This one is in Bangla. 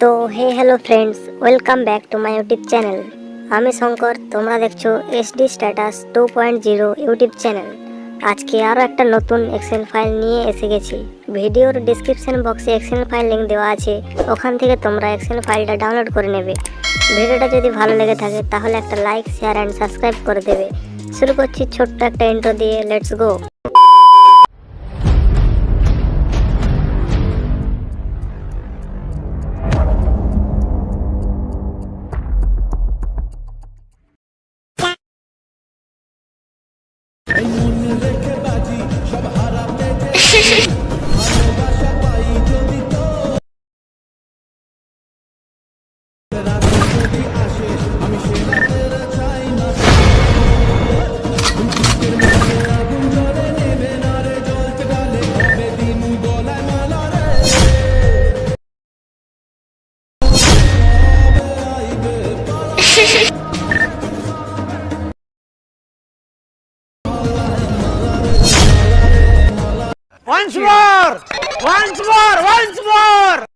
তো hello friends, welcome back to my YouTube channel. আমি শঙ্কর, তোমরা দেখছো এসডি স্ট্যাটাস 2.0 ইউটিউব চ্যানেল। আজকে আরও একটা নতুন এক্সেল ফাইল নিয়ে এসে গেছি। ভিডিওর ডিসক্রিপশন বক্সে এক্সেল ফাইল লিঙ্ক দেওয়া আছে, ওখান থেকে তোমরা এক্সেল ফাইলটা ডাউনলোড করে নেবে। ভিডিওটা যদি ভালো লেগে থাকে তাহলে একটা লাইক, শেয়ার অ্যান্ড সাবস্ক্রাইব করে দেবে। শুরু করছি ছোট্ট একটা ইন্ট্রো দিয়ে, let's go. Once more! Once more! Once more!